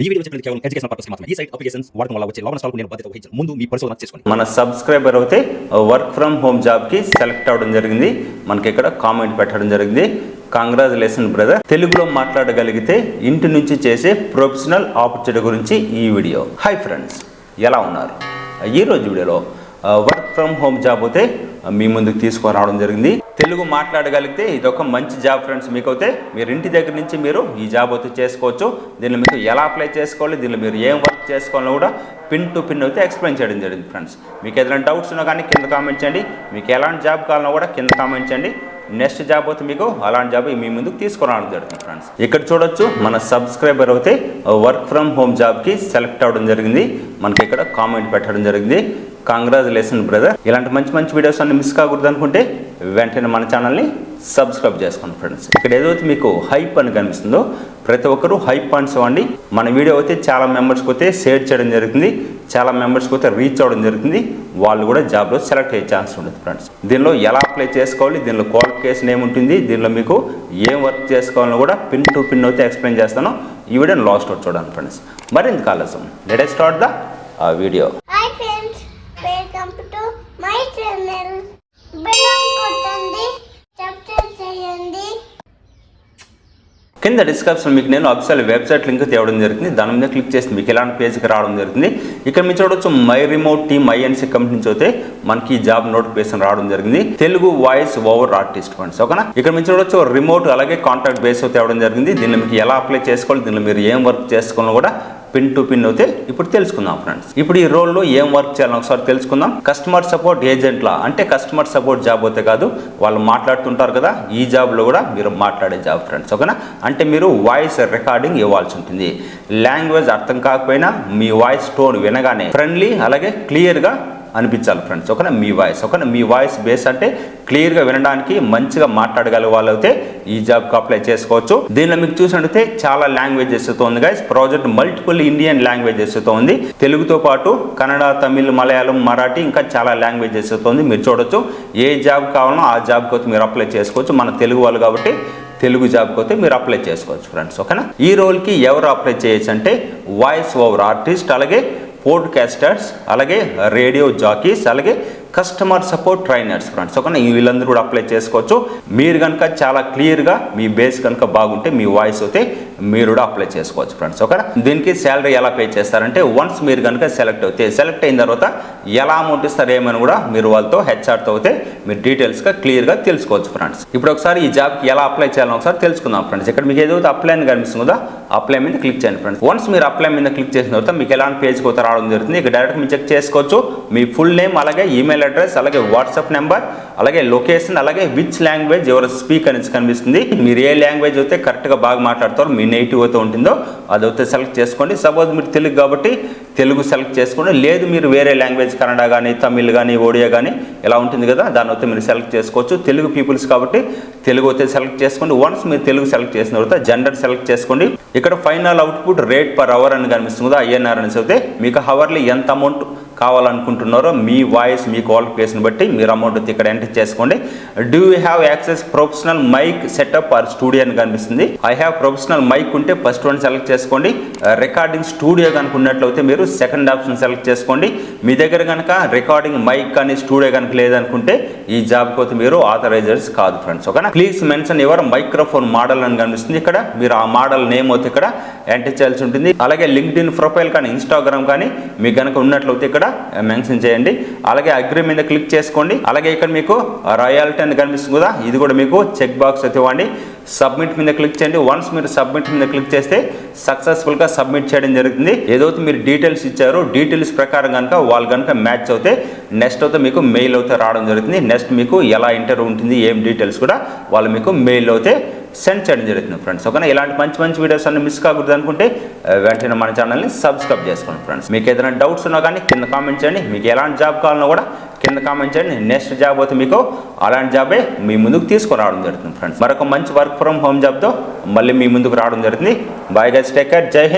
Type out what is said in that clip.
ఈ వీడియో చెప్పినది కేవలం ఎడ్యుకేషన్ పర్పస్ మాత్రమే. ఈ సైట్ అప్లికేషన్స్ వాడటం వల్ల వచ్చే లాభనష్టాలకు నేను బాధ్యత వహించను. ముందు మీ పరిశోధన చేసుకోండి. మన సబ్స్క్రైబర్ అయితే వర్క్ ఫ్రమ్ హోమ్ జాబ్కి సెలెక్ట్ అవ్వడం జరిగింది. మనకి ఇక్కడ కామెంట్ పెట్టడం జరిగింది. Congratulation brother. తెలుగులో మాట్లాడగలిగితే ఇంటి నుంచి చేసే ప్రొఫెషనల్ ఆపర్చునిటీ గురించి ఈ వీడియో. హాయ్ ఫ్రెండ్స్, ఎలా ఉన్నారు? ఈరోజు వీడియోలో వర్క్ ఫ్రమ్ హోమ్ జాబ్ అయితే మీ ముందుకు తీసుకురావడం జరిగింది. తెలుగు మాట్లాడగలిగితే ఇది ఒక మంచి జాబ్ ఫ్రెండ్స్. మీకైతే మీరు ఇంటి దగ్గర నుంచి మీరు ఈ జాబ్ అయితే చేసుకోవచ్చు. దీనిలో మీకు ఎలా అప్లై చేసుకోవాలి, దీనిలో మీరు ఏం వర్క్ చేసుకోవాలో కూడా పిన్ టు పిన్ అయితే ఎక్స్ప్లెయిన్ చేయడం జరిగింది ఫ్రెండ్స్. మీకు ఏదైనా డౌట్స్ ఉన్నా కానీ కింద కామెంట్ చేయండి. మీకు ఎలాంటి జాబ్ కావాలన్నా కూడా కింద కామెంట్ చేయండి. నెక్స్ట్ జాబ్ అయితే మీకు అలాంటి జాబ్ మీ ముందుకు తీసుకురావడం జరుగుతుంది ఫ్రెండ్స్. ఇక్కడ చూడొచ్చు మన సబ్స్క్రైబర్ అయితే వర్క్ ఫ్రమ్ హోమ్ జాబ్కి సెలెక్ట్ అవ్వడం జరిగింది. మనకి ఇక్కడ కామెంట్ పెట్టడం జరిగింది. Congratulation brother. ఇలాంటి మంచి మంచి వీడియోస్ అన్ని మిస్ కాకూడదు అనుకుంటే వెంటనే మన ఛానల్ని సబ్స్క్రైబ్ చేసుకోండి ఫ్రెండ్స్. ఇక్కడ ఏదైతే మీకు హైప్ అని కనిపిస్తుందో ప్రతి ఒక్కరూ హైప్ పాయింట్స్ ఇవ్వండి. మన వీడియో అయితే చాలా మెంబర్స్కి అయితే షేర్ చేయడం జరుగుతుంది. చాలా మెంబర్స్కి అయితే రీచ్ అవ్వడం జరుగుతుంది. వాళ్ళు కూడా జాబ్లో సెలెక్ట్ అయ్యే ఛాన్స్ ఉంటుంది ఫ్రెండ్స్. దీనిలో ఎలా అప్లై చేసుకోవాలి, దీనిలో క్వాలిఫికేషన్ ఏముంటుంది, దీనిలో మీకు ఏం వర్క్ చేసుకోవాలని కూడా పిన్ టు పిన్ అయితే ఎక్స్ప్లెయిన్ చేస్తాను. ఈ వీడియోని లాస్ట్ అవుట్ చూడండి ఫ్రెండ్స్. మరింత ఆలస్యం let us start the video. Hi friends, welcome to my channel. Bell కొట్టండి, సబ్స్క్రైబ్ చేయండి. కింద డిస్క్రిప్షన్ మీకు నేను అఫీషియల్ వెబ్సైట్ లింక్ తేవడం జరుగుతుంది. దాని మీద క్లిక్ చేసి మీకు ఇలాంటి పేజ్కి రావడం జరుగుతుంది. ఇక్కడ మీరు చూడవచ్చు my remote team INC company నుంచి అయితే మనకి జాబ్ నోటిఫికేషన్ రావడం జరిగింది. Telugu voice over artist friends. ఓకేనా? ఇక్కడ మీరు చూడవచ్చు రిమోట్ అలాగే కాంట్రాక్ట్ బేస్ అయితే తేవడం జరిగింది. దీనిలో మీకు ఎలా అప్లై చేసుకోవాలి, దీనిలో మీరు ఏం వర్క్ చేసుకోవాలో కూడా పిన్ టు పిన్ అయితే ఇప్పుడు తెలుసుకుందాం ఫ్రెండ్స్. ఇప్పుడు ఈ రోల్లో ఏం వర్క్ చేయాలని ఒకసారి తెలుసుకుందాం. కస్టమర్ సపోర్ట్ ఏజెంట్లా అంటే కస్టమర్ సపోర్ట్ జాబ్ అయితే కాదు, వాళ్ళు మాట్లాడుతుంటారు కదా, ఈ జాబ్లో కూడా మీరు మాట్లాడే జాబ్ ఫ్రెండ్స్. ఓకేనా? అంటే మీరు వాయిస్ రికార్డింగ్ ఇవ్వాల్సి ఉంటుంది. లాంగ్వేజ్ అర్థం కాకపోయినా మీ వాయిస్ టోన్ వినగానే ఫ్రెండ్లీ అలాగే క్లియర్గా అనిపించాలి ఫ్రెండ్స్. ఓకేనా? మీ వాయిస్ ఓకేనా, మీ వాయిస్ బేస్ అంటే క్లియర్గా వినడానికి మంచిగా మాట్లాడగల వాళ్ళైతే ఈ జాబ్కి అప్లై చేసుకోవచ్చు. దీనిలో మీకు చూసినట్టయితే చాలా లాంగ్వేజెస్ తో ఉంది guys. Project multiple Indian languages తో ఉంది. తెలుగుతో పాటు కన్నడ, తమిళ్, మలయాళం, మరాఠీ ఇంకా చాలా లాంగ్వేజెస్ తో ఉంది. మీరు చూడొచ్చు ఏ జాబ్ కావాలనో ఆ జాబ్కి అయితే మీరు అప్లై చేసుకోవచ్చు. మన తెలుగు వాళ్ళు కాబట్టి తెలుగు జాబ్కి అయితే మీరు అప్లై చేసుకోవచ్చు ఫ్రెండ్స్. ఓకేనా? ఈ రోల్కి ఎవరు అప్లై చేయొచ్చు అంటే వాయిస్ ఓవర్ ఆర్టిస్ట్ అలాగే పోడ్కాస్టర్స్ అలాగే రేడియో జాకీస్ అలాగే కస్టమర్ సపోర్ట్ ట్రైనర్స్ ఫ్రెండ్స్. ఓకేనా? వీళ్ళందరూ కూడా అప్లై చేసుకోవచ్చు. మీరు కనుక చాలా క్లియర్గా మీ బేస్ కనుక బాగుంటే మీ వాయిస్ అయితే మీరు కూడా అప్లై చేసుకోవచ్చు ఫ్రెండ్స్. ఓకేనా? దీనికి శాలరీ ఎలా పే చేస్తారంటే వన్స్ మీరు కనుక సెలెక్ట్ అయిన తర్వాత ఎలా అమౌంట్ ఇస్తారు ఏమని కూడా మీరు వాళ్ళతో హెచ్ఆర్తో అయితే మీరు డీటెయిల్స్గా క్లియర్గా తెలుసుకోవచ్చు ఫ్రెండ్స్. ఇప్పుడు ఒకసారి ఈ జాబ్కి ఎలా అప్లై చేయాలని ఒకసారి తెలుసుకుందాం ఫ్రెండ్స్. ఇక్కడ మీకు ఏదైతే అప్లై అని కనిపిస్తుంది కదా, అప్లై మీద క్లిక్ చేయండి ఫ్రెండ్స్. వన్స్ మీరు అప్లై మీద క్లిక్ చేసిన తర్వాత మీకు ఎలాంటి పేజ్కి అయితే రావడం జరుగుతుంది. ఇక్కడ డైరెక్ట్ మీరు చెక్ చేసుకోవచ్చు. మీ ఫుల్ నేమ్ అలాగే ఈమెయిల్ అడ్రస్ అలాగే వాట్సాప్ నెంబర్ అలాగే లొకేషన్ అలాగే విచ్ లాంగ్వేజ్ ఎవరు స్పీక్ అనేది కనిపిస్తుంది. మీరు ఏ లాంగ్వేజ్ అయితే కరెక్ట్గా బాగా మాట్లాడతారో మీ నేటివ్ అయితే ఉంటుందో అదైతే సెలెక్ట్ చేసుకోండి. సపోజ్ మీరు తెలుగు కాబట్టి తెలుగు సెలెక్ట్ చేసుకోండి. లేదు మీరు వేరే లాంగ్వేజ్ కన్నడ కానీ తమిళ్ కానీ ఒడియా కానీ ఇలా ఉంటుంది కదా, దాని అయితే మీరు సెలెక్ట్ చేసుకోవచ్చు. తెలుగు పీపుల్స్ కాబట్టి తెలుగు అయితే సెలెక్ట్ చేసుకోండి. వన్స్ మీరు తెలుగు సెలెక్ట్ చేసిన తర్వాత జెండర్ సెలెక్ట్ చేసుకోండి. ఇక్కడ final output rate per hour అని కనిపిస్తుంది కదా, ఐఎన్ఆర్ అనేసి అయితే మీకు హవర్లీ ఎంత అమౌంట్ కావాలనుకుంటున్నారో మీ వాయిస్ మీ క్వాలిఫికేషన్ బట్టి మీరు అమౌంట్ అయితే ఇక్కడ ఎంటర్ చేసుకోండి. Do you have access professional mic setup or studio అని కనిపిస్తుంది. ఐ హ్యావ్ ప్రొఫెషనల్ మైక్ ఉంటే ఫస్ట్ వన్ సెలెక్ట్ చేసుకోండి. రికార్డింగ్ స్టూడియో కనుక ఉన్నట్లయితే మీరు సెకండ్ ఆప్షన్ సెలెక్ట్ చేసుకోండి. మీ దగ్గర కనుక రికార్డింగ్ మైక్ కానీ స్టూడియో కనుక లేదనుకుంటే ఈ జాబ్కి అయితే మీరు ఆథరైజర్స్ కాదు ఫ్రెండ్స్. ఓకేనా? Please mention your microphone model అని కనిపిస్తుంది. ఇక్కడ మీరు ఆ మోడల్ నేమ్ అయితే ఇక్కడ ఎంటర్ చేయాల్సి ఉంటుంది. అలాగే లింక్డ్ఇన్ ప్రొఫైల్ కానీ ఇన్స్టాగ్రామ్ కానీ మీకు కనుక ఉన్నట్లయితే ఇక్కడ మెన్షన్ చేయండి. అలాగే అగ్రీ మీద క్లిక్ చేసుకోండి. అలాగే ఇక్కడ మీకు రాయల్టీ అని కనిపిస్తుంది కదా, ఇది కూడా మీకు చెక్ బాక్స్ అయితే ఇవ్వండి. సబ్మిట్ మీద క్లిక్ చేయండి. వన్స్ మీరు సబ్మిట్ మీద క్లిక్ చేస్తే సక్సెస్ఫుల్గా సబ్మిట్ చేయడం జరుగుతుంది. ఏదైతే మీరు డీటెయిల్స్ ఇచ్చారో డీటెయిల్స్ ప్రకారం కనుక వాళ్ళు కనుక మ్యాచ్ అవుతే నెక్స్ట్ అయితే మీకు మెయిల్ అయితే రావడం జరుగుతుంది. నెక్స్ట్ మీకు ఎలా ఇంటర్వ్యూ ఉంటుంది ఏం డీటెయిల్స్ కూడా వాళ్ళు మీకు మెయిల్ అయితే సెండ్ చేయడం జరుగుతుంది ఫ్రెండ్స్. ఓకేనా? ఇలాంటి మంచి మంచి వీడియోస్ అన్ని మిస్ కాకూడదు అనుకుంటే వెంటనే మన ఛానల్ని సబ్స్క్రైబ్ చేసుకోండి ఫ్రెండ్స్. మీకు ఏదైనా డౌట్స్ ఉన్నా కానీ కింద కామెంట్ చేయండి. మీకు ఎలాంటి జాబ్ కావాలన్నా కూడా కింద కామెంట్ చేయండి. నెక్స్ట్ జాబ్ అయితే మీకు అలాంటి జాబే మీ ముందుకు తీసుకురావడం జరుగుతుంది ఫ్రెండ్స్. మరొక మంచి వర్క్ ఫ్రమ్ హోమ్ జాబ్తో మళ్ళీ మీ ముందుకు రావడం జరుగుతుంది. బాయ్ గైస్, టేక్ కేర్, జై హింద్.